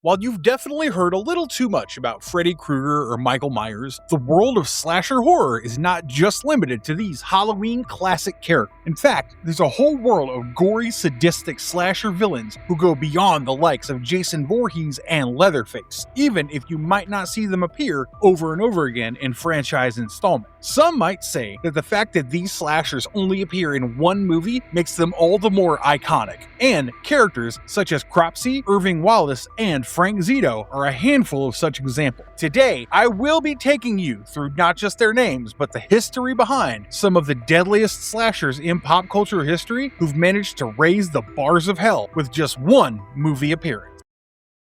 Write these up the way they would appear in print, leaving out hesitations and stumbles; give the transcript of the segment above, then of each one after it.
While you've definitely heard a little too much about Freddy Krueger or Michael Myers, the world of slasher horror is not just limited to these Halloween classic characters. In fact, there's a whole world of gory, sadistic slasher villains who go beyond the likes of Jason Voorhees and Leatherface, even if you might not see them appear over and over again in franchise installments. Some might say that the fact that these slashers only appear in one movie makes them all the more iconic, and characters such as Cropsy, Irving Wallace, and Frank Zito are a handful of such examples. Today, I will be taking you through not just their names, but the history behind some of the deadliest slashers in pop culture history who've managed to raise the bars of hell with just one movie appearance.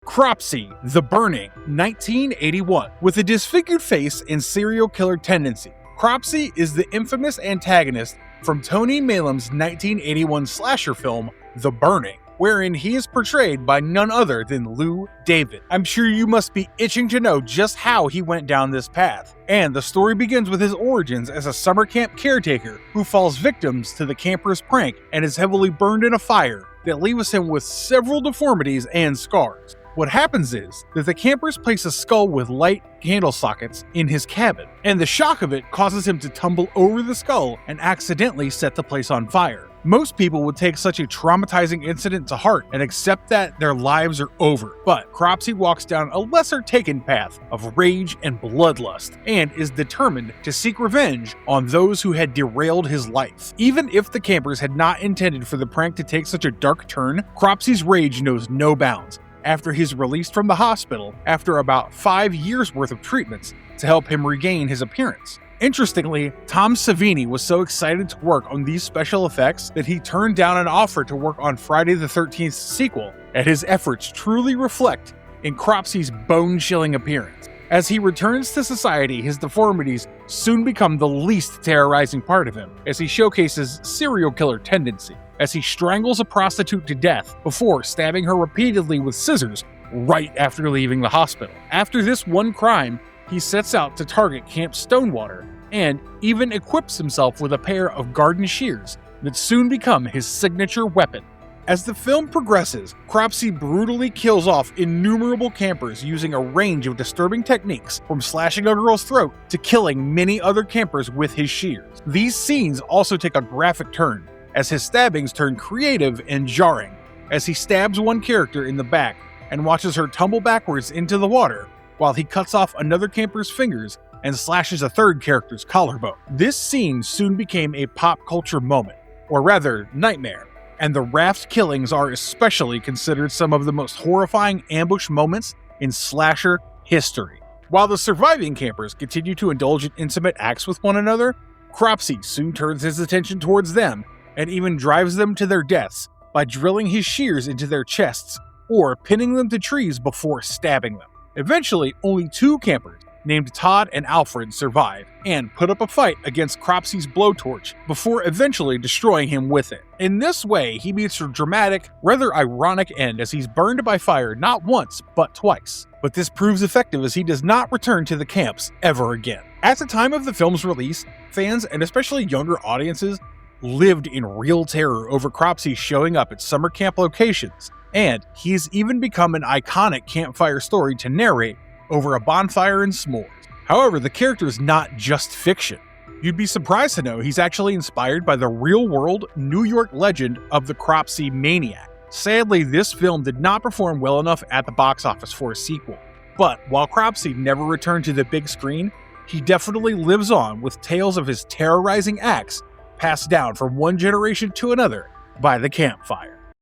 Cropsy, The Burning, 1981. With a disfigured face and serial killer tendency, Cropsy is the infamous antagonist from Tony Malam's 1981 slasher film, The Burning, wherein he is portrayed by none other than Lou David. I'm sure you must be itching to know just how he went down this path. And the story begins with his origins as a summer camp caretaker who falls victims to the campers' prank and is heavily burned in a fire that leaves him with several deformities and scars. What happens is that the campers place a skull with light candle sockets in his cabin, and the shock of it causes him to tumble over the skull and accidentally set the place on fire. Most people would take such a traumatizing incident to heart and accept that their lives are over, but Cropsy walks down a lesser taken path of rage and bloodlust and is determined to seek revenge on those who had derailed his life. Even if the campers had not intended for the prank to take such a dark turn, Cropsy's rage knows no bounds after he's released from the hospital after about 5 years worth of treatments to help him regain his appearance. Interestingly, Tom Savini was so excited to work on these special effects that he turned down an offer to work on Friday the 13th sequel, and his efforts truly reflect in Cropsy's bone-chilling appearance. As he returns to society, his deformities soon become the least terrorizing part of him, as he showcases serial killer tendency, as he strangles a prostitute to death before stabbing her repeatedly with scissors right after leaving the hospital. After this one crime, he sets out to target Camp Stonewater and even equips himself with a pair of garden shears that soon become his signature weapon. As the film progresses, Cropsy brutally kills off innumerable campers using a range of disturbing techniques, from slashing a girl's throat to killing many other campers with his shears. These scenes also take a graphic turn, as his stabbings turn creative and jarring, as he stabs one character in the back and watches her tumble backwards into the water, while he cuts off another camper's fingers and slashes a third character's collarbone. This scene soon became a pop culture moment, or rather, nightmare, and the raft killings are especially considered some of the most horrifying ambush moments in slasher history. While the surviving campers continue to indulge in intimate acts with one another, Cropsy soon turns his attention towards them and even drives them to their deaths by drilling his shears into their chests or pinning them to trees before stabbing them. Eventually, only 2 campers, named Todd and Alfred, survive and put up a fight against Cropsy's blowtorch before eventually destroying him with it. In this way, he meets a dramatic, rather ironic end as he's burned by fire not once, but twice. But this proves effective as he does not return to the camps ever again. At the time of the film's release, fans, and especially younger audiences, lived in real terror over Cropsy showing up at summer camp locations, and he's even become an iconic campfire story to narrate over a bonfire and s'mores. However, the character is not just fiction. You'd be surprised to know he's actually inspired by the real-world New York legend of the Cropsy Maniac. Sadly, this film did not perform well enough at the box office for a sequel. But while Cropsy never returned to the big screen, he definitely lives on with tales of his terrorizing acts passed down from one generation to another by the campfire.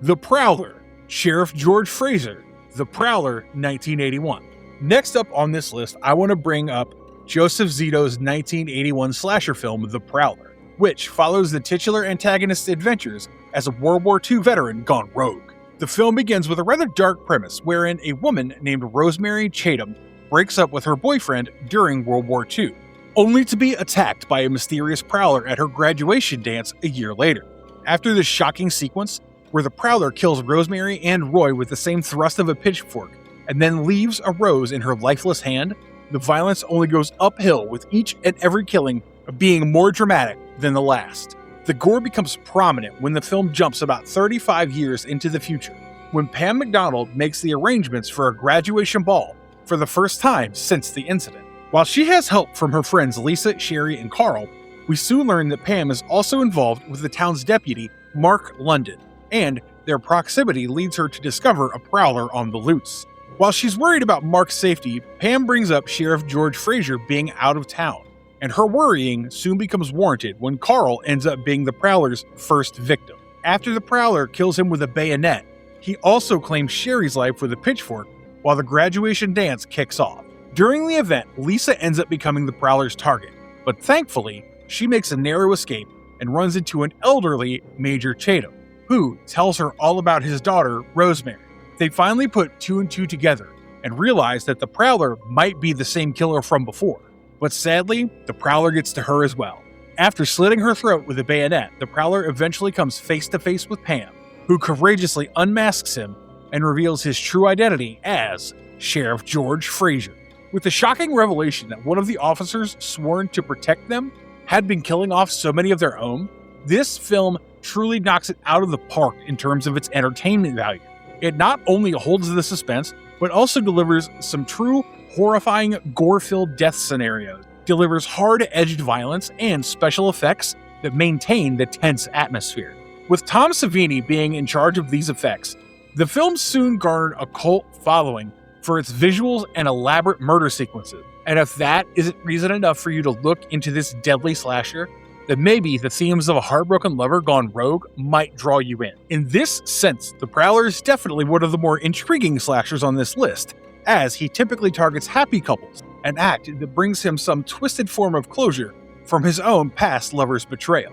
The Prowler, Sheriff George Fraser, The Prowler, 1981. Next up on this list, I want to bring up Joseph Zito's 1981 slasher film, The Prowler, which follows the titular antagonist's adventures as a World War II veteran gone rogue. The film begins with a rather dark premise wherein a woman named Rosemary Chatham breaks up with her boyfriend during World War II, only to be attacked by a mysterious prowler at her graduation dance a year later. After this shocking sequence, where the Prowler kills Rosemary and Roy with the same thrust of a pitchfork, and then leaves a rose in her lifeless hand, the violence only goes uphill with each and every killing being more dramatic than the last. The gore becomes prominent when the film jumps about 35 years into the future, when Pam McDonald makes the arrangements for a graduation ball for the first time since the incident. While she has help from her friends Lisa, Sherry, and Carl, we soon learn that Pam is also involved with the town's deputy, Mark London, and their proximity leads her to discover a prowler on the loose. While she's worried about Mark's safety, Pam brings up Sheriff George Fraser being out of town, and her worrying soon becomes warranted when Carl ends up being the prowler's first victim. After the prowler kills him with a bayonet, he also claims Sherry's life with a pitchfork while the graduation dance kicks off. During the event, Lisa ends up becoming the prowler's target, but thankfully, she makes a narrow escape and runs into an elderly Major Chatham, who tells her all about his daughter, Rosemary. They finally put two and two together and realize that the prowler might be the same killer from before. But sadly, the prowler gets to her as well. After slitting her throat with a bayonet, the prowler eventually comes face to face with Pam, who courageously unmasks him and reveals his true identity as Sheriff George Fraser. With the shocking revelation that one of the officers sworn to protect them had been killing off so many of their own, this film truly knocks it out of the park in terms of its entertainment value. It not only holds the suspense, but also delivers some true horrifying gore-filled death scenarios, delivers hard-edged violence and special effects that maintain the tense atmosphere. With Tom Savini being in charge of these effects, the film soon garnered a cult following for its visuals and elaborate murder sequences. And if that isn't reason enough for you to look into this deadly slasher, then maybe the themes of a heartbroken lover gone rogue might draw you in. In this sense, The Prowler is definitely one of the more intriguing slashers on this list, as he typically targets happy couples, an act that brings him some twisted form of closure from his own past lover's betrayal.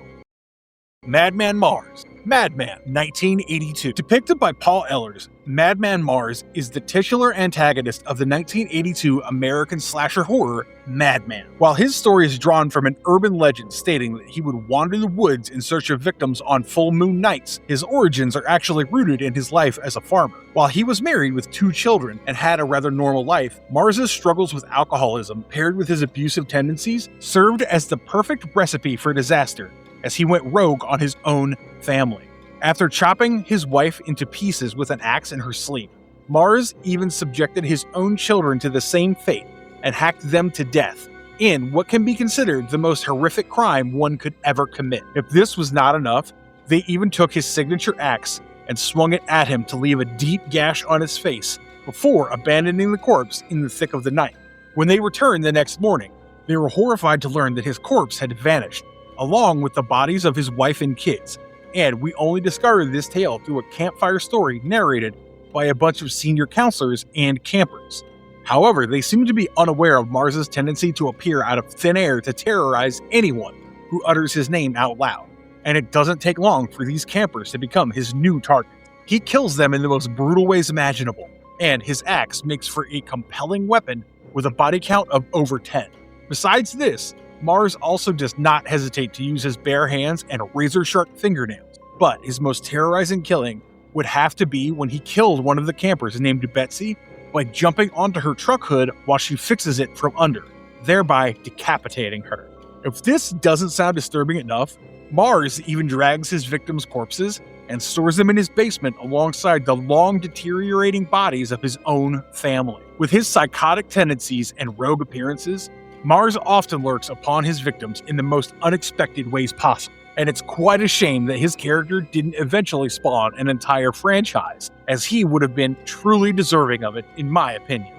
Madman Mars. Madman, 1982. Depicted by Paul Ehlers, Madman Mars is the titular antagonist of the 1982 American slasher horror Madman. While his story is drawn from an urban legend stating that he would wander the woods in search of victims on full moon nights, his origins are actually rooted in his life as a farmer. While he was married with 2 children and had a rather normal life, Mars's struggles with alcoholism paired with his abusive tendencies served as the perfect recipe for disaster, as he went rogue on his own family. After chopping his wife into pieces with an axe in her sleep, Mars even subjected his own children to the same fate and hacked them to death in what can be considered the most horrific crime one could ever commit. If this was not enough, they even took his signature axe and swung it at him to leave a deep gash on his face before abandoning the corpse in the thick of the night. When they returned the next morning, they were horrified to learn that his corpse had vanished, along with the bodies of his wife and kids, and we only discovered this tale through a campfire story narrated by a bunch of senior counselors and campers. However, they seem to be unaware of Mars's tendency to appear out of thin air to terrorize anyone who utters his name out loud, and it doesn't take long for these campers to become his new targets. He kills them in the most brutal ways imaginable, and his axe makes for a compelling weapon with a body count of over 10. Besides this, Mars also does not hesitate to use his bare hands and razor-sharp fingernails, but his most terrorizing killing would have to be when he killed one of the campers named Betsy by jumping onto her truck hood while she fixes it from under, thereby decapitating her. If this doesn't sound disturbing enough, Mars even drags his victims' corpses and stores them in his basement alongside the long deteriorating bodies of his own family. With his psychotic tendencies and rogue appearances, Mars often lurks upon his victims in the most unexpected ways possible, and it's quite a shame that his character didn't eventually spawn an entire franchise, as he would have been truly deserving of it, in my opinion.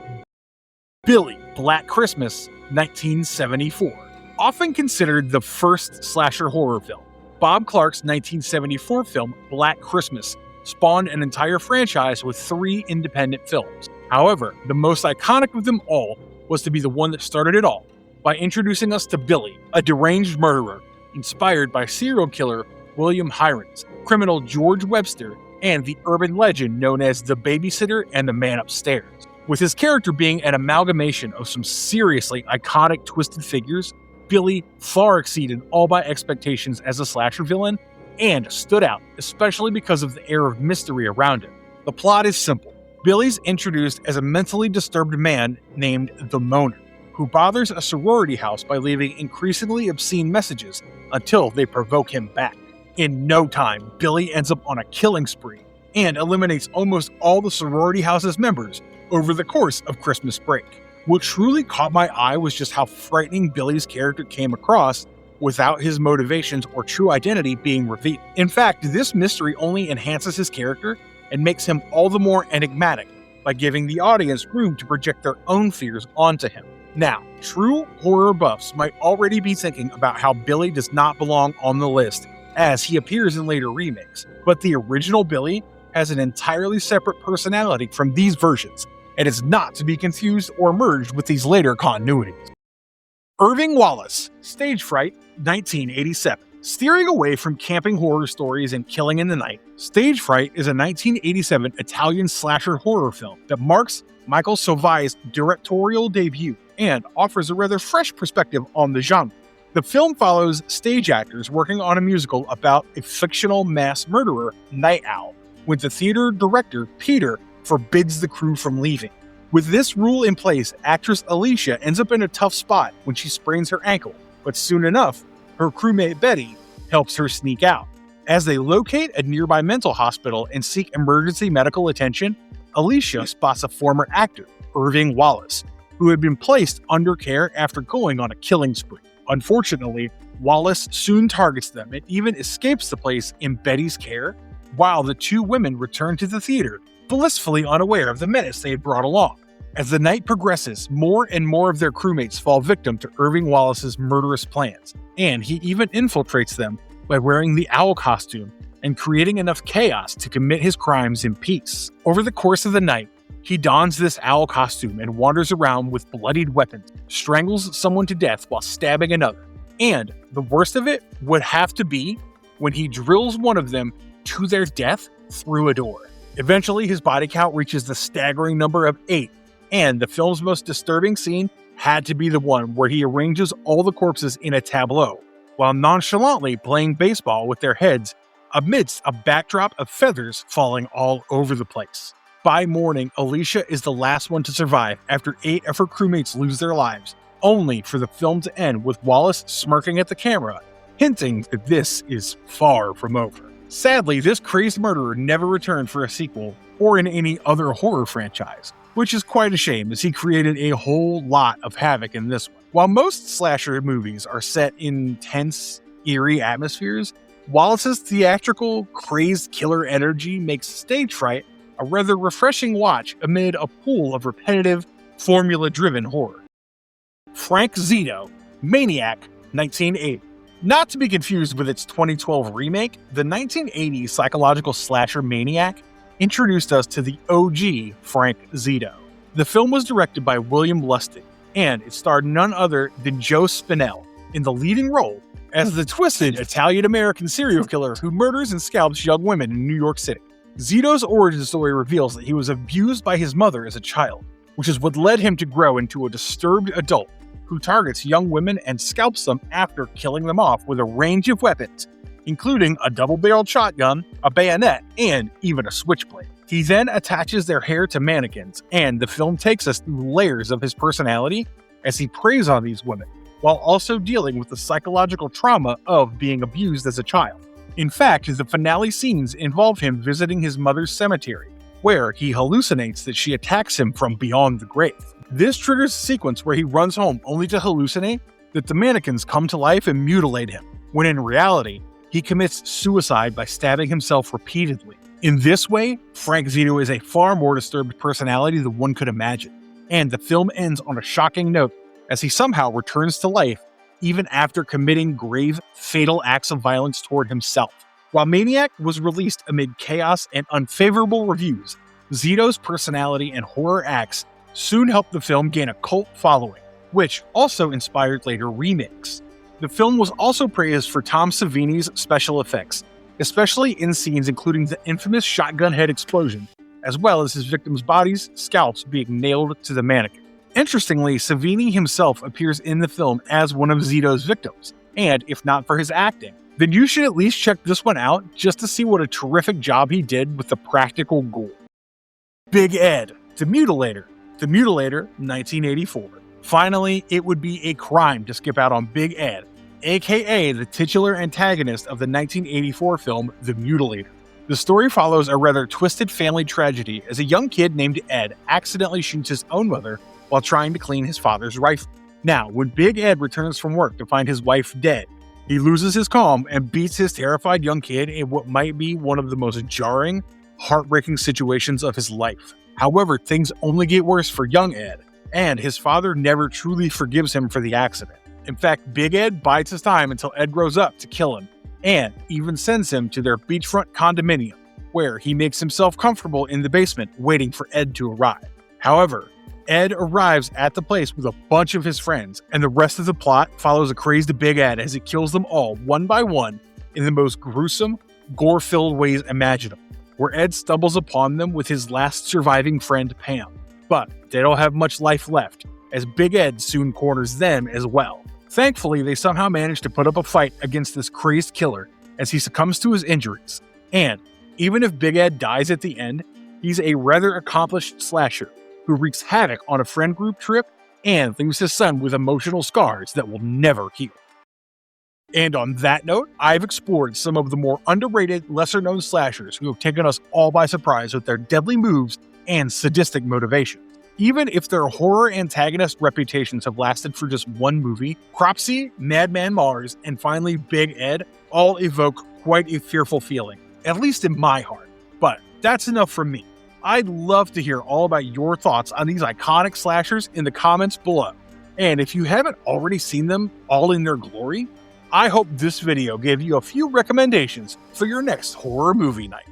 Billy, Black Christmas, 1974. Often considered the first slasher horror film, Bob Clark's 1974 film, Black Christmas, spawned an entire franchise with 3 independent films. However, the most iconic of them all was to be the one that started it all, by introducing us to Billy, a deranged murderer, inspired by serial killer William Hirons, criminal George Webster, and the urban legend known as the Babysitter and the Man Upstairs. With his character being an amalgamation of some seriously iconic twisted figures, Billy far exceeded all my expectations as a slasher villain, and stood out, especially because of the air of mystery around him. The plot is simple. Billy's introduced as a mentally disturbed man named the Moaner, who bothers a sorority house by leaving increasingly obscene messages until they provoke him back. In no time, Billy ends up on a killing spree, and eliminates almost all the sorority house's members over the course of Christmas break. What truly caught my eye was just how frightening Billy's character came across without his motivations or true identity being revealed. In fact, this mystery only enhances his character and makes him all the more enigmatic by giving the audience room to project their own fears onto him. Now, true horror buffs might already be thinking about how Billy does not belong on the list as he appears in later remakes, but the original Billy has an entirely separate personality from these versions and is not to be confused or merged with these later continuities. Irving Wallace, Stage Fright, 1987. Steering away from camping horror stories and killing in the night, Stage Fright is a 1987 Italian slasher horror film that marks Michael Sovai's directorial debut and offers a rather fresh perspective on the genre. The film follows stage actors working on a musical about a fictional mass murderer, Night Owl, when the theater director, Peter, forbids the crew from leaving. With this rule in place, actress Alicia ends up in a tough spot when she sprains her ankle, but soon enough, her crewmate Betty helps her sneak out. As they locate a nearby mental hospital and seek emergency medical attention, Alicia spots a former actor, Irving Wallace, who had been placed under care after going on a killing spree. Unfortunately, Wallace soon targets them and even escapes the place in Betty's care, while the two women return to the theater, blissfully unaware of the menace they had brought along. As the night progresses, more and more of their crewmates fall victim to Irving Wallace's murderous plans, and he even infiltrates them by wearing the owl costume and creating enough chaos to commit his crimes in peace. Over the course of the night, he dons this owl costume and wanders around with bloodied weapons, strangles someone to death while stabbing another. And the worst of it would have to be when he drills one of them to their death through a door. Eventually, his body count reaches the staggering number of 8, and the film's most disturbing scene had to be the one where he arranges all the corpses in a tableau, while nonchalantly playing baseball with their heads amidst a backdrop of feathers falling all over the place. By morning, Alicia is the last one to survive after 8 of her crewmates lose their lives, only for the film to end with Wallace smirking at the camera, hinting that this is far from over. Sadly, this crazed murderer never returned for a sequel or in any other horror franchise, which is quite a shame as he created a whole lot of havoc in this one. While most slasher movies are set in tense, eerie atmospheres, Wallace's theatrical, crazed killer energy makes Stage Fright a rather refreshing watch amid a pool of repetitive, formula-driven horror. Frank Zito, Maniac, 1980. Not to be confused with its 2012 remake, the 1980 psychological slasher Maniac introduced us to the OG Frank Zito. The film was directed by William Lustig, and it starred none other than Joe Spinell in the leading role as the twisted Italian-American serial killer who murders and scalps young women in New York City. Zito's origin story reveals that he was abused by his mother as a child, which is what led him to grow into a disturbed adult who targets young women and scalps them after killing them off with a range of weapons, including a double-barreled shotgun, a bayonet, and even a switchblade. He then attaches their hair to mannequins, and the film takes us through layers of his personality as he preys on these women, while also dealing with the psychological trauma of being abused as a child. In fact, the finale scenes involve him visiting his mother's cemetery, where he hallucinates that she attacks him from beyond the grave. This triggers a sequence where he runs home only to hallucinate that the mannequins come to life and mutilate him, when in reality, he commits suicide by stabbing himself repeatedly. In this way, Frank Zito is a far more disturbed personality than one could imagine, and the film ends on a shocking note as he somehow returns to life even after committing grave, fatal acts of violence toward himself. While Maniac was released amid chaos and unfavorable reviews, Zito's personality and horror acts soon helped the film gain a cult following, which also inspired later remakes. The film was also praised for Tom Savini's special effects, especially in scenes including the infamous shotgun head explosion, as well as his victims' bodies, scalps being nailed to the mannequin. Interestingly, Savini himself appears in the film as one of Zito's victims, and if not for his acting, then you should at least check this one out just to see what a terrific job he did with the practical gore. Big Ed, The Mutilator, 1984. Finally, it would be a crime to skip out on Big Ed, aka the titular antagonist of the 1984 film The Mutilator. The story follows a rather twisted family tragedy as a young kid named Ed accidentally shoots his own mother while trying to clean his father's rifle. Now, when Big Ed returns from work to find his wife dead, he loses his calm and beats his terrified young kid in what might be one of the most jarring, heartbreaking situations of his life. However, things only get worse for young Ed, and his father never truly forgives him for the accident. In fact, Big Ed bides his time until Ed grows up to kill him, and even sends him to their beachfront condominium, where he makes himself comfortable in the basement waiting for Ed to arrive. However, Ed arrives at the place with a bunch of his friends, and the rest of the plot follows a crazed Big Ed as he kills them all one by one in the most gruesome, gore-filled ways imaginable, where Ed stumbles upon them with his last surviving friend Pam. But they don't have much life left, as Big Ed soon corners them as well. Thankfully, they somehow manage to put up a fight against this crazed killer as he succumbs to his injuries, and even if Big Ed dies at the end, he's a rather accomplished slasher who wreaks havoc on a friend group trip and leaves his son with emotional scars that will never heal. And on that note, I've explored some of the more underrated, lesser-known slashers who have taken us all by surprise with their deadly moves and sadistic motivations. Even if their horror antagonist reputations have lasted for just one movie, Cropsy, Madman Mars, and finally Big Ed all evoke quite a fearful feeling, at least in my heart. But that's enough from me. I'd love to hear all about your thoughts on these iconic slashers in the comments below. And if you haven't already seen them all in their glory, I hope this video gave you a few recommendations for your next horror movie night.